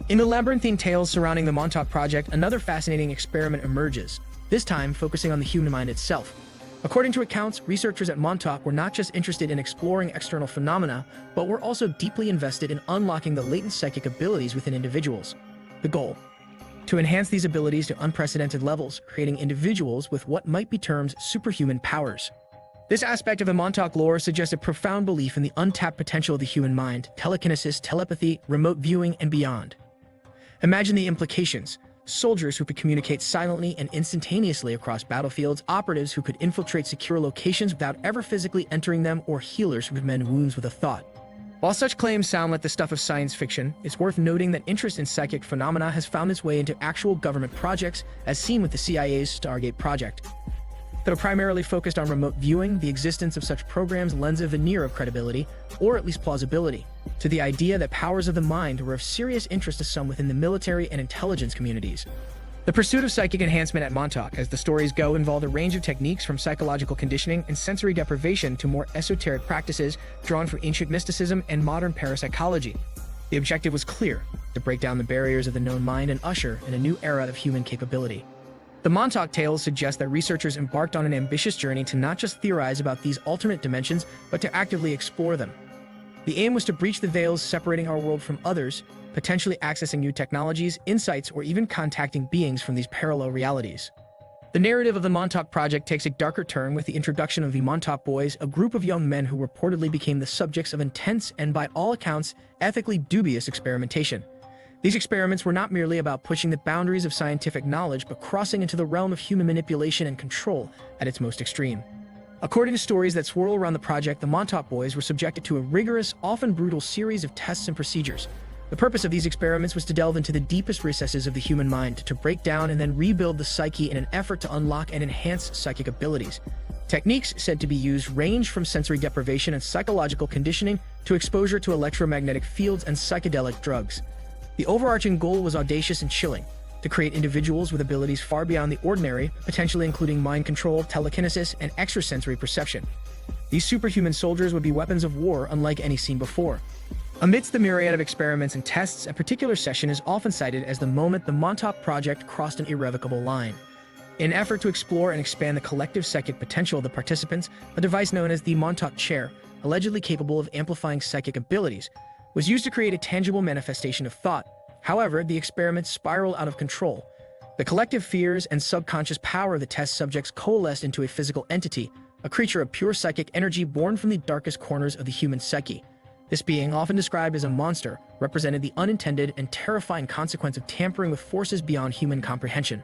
In the labyrinthine tales surrounding the Montauk project, another fascinating experiment emerges, this time focusing on the human mind itself. According to accounts, researchers at Montauk were not just interested in exploring external phenomena, but were also deeply invested in unlocking the latent psychic abilities within individuals. The goal: to enhance these abilities to unprecedented levels, creating individuals with what might be termed superhuman powers. This aspect of the Montauk lore suggests a profound belief in the untapped potential of the human mind, telekinesis, telepathy, remote viewing, and beyond. Imagine the implications: soldiers who could communicate silently and instantaneously across battlefields, operatives who could infiltrate secure locations without ever physically entering them, or healers who could mend wounds with a thought. While such claims sound like the stuff of science fiction, it's worth noting that interest in psychic phenomena has found its way into actual government projects, as seen with the CIA's Stargate project. Though primarily focused on remote viewing, the existence of such programs lends a veneer of credibility, or at least plausibility, to the idea that powers of the mind were of serious interest to some within the military and intelligence communities. The pursuit of psychic enhancement at Montauk, as the stories go, involved a range of techniques from psychological conditioning and sensory deprivation to more esoteric practices drawn from ancient mysticism and modern parapsychology. The objective was clear: to break down the barriers of the known mind and usher in a new era of human capability. The Montauk tales suggest that researchers embarked on an ambitious journey to not just theorize about these alternate dimensions, but to actively explore them. The aim was to breach the veils separating our world from others, potentially accessing new technologies, insights, or even contacting beings from these parallel realities. The narrative of the Montauk project takes a darker turn with the introduction of the Montauk Boys, a group of young men who reportedly became the subjects of intense and, by all accounts, ethically dubious experimentation. These experiments were not merely about pushing the boundaries of scientific knowledge, but crossing into the realm of human manipulation and control at its most extreme. According to stories that swirl around the project, the Montauk Boys were subjected to a rigorous, often brutal series of tests and procedures. The purpose of these experiments was to delve into the deepest recesses of the human mind, to break down and then rebuild the psyche in an effort to unlock and enhance psychic abilities. Techniques said to be used range from sensory deprivation and psychological conditioning to exposure to electromagnetic fields and psychedelic drugs. The overarching goal was audacious and chilling: to create individuals with abilities far beyond the ordinary, potentially including mind control, telekinesis, and extrasensory perception. These superhuman soldiers would be weapons of war unlike any seen before. Amidst the myriad of experiments and tests, a particular session is often cited as the moment the Montauk project crossed an irrevocable line. In an effort to explore and expand the collective psychic potential of the participants, a device known as the Montauk chair, allegedly capable of amplifying psychic abilities, was used to create a tangible manifestation of thought. However, the experiment spiraled out of control. The collective fears and subconscious power of the test subjects coalesced into a physical entity, a creature of pure psychic energy born from the darkest corners of the human psyche. This being, often described as a monster, represented the unintended and terrifying consequence of tampering with forces beyond human comprehension.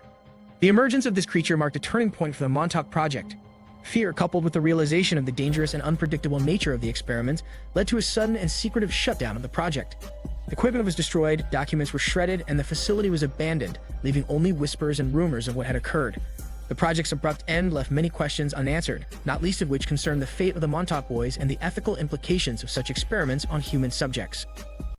The emergence of this creature marked a turning point for the Montauk project. Fear, coupled with the realization of the dangerous and unpredictable nature of the experiments, led to a sudden and secretive shutdown of the project. Equipment was destroyed, documents were shredded, and the facility was abandoned, leaving only whispers and rumors of what had occurred. The project's abrupt end left many questions unanswered, not least of which concerned the fate of the Montauk Boys and the ethical implications of such experiments on human subjects.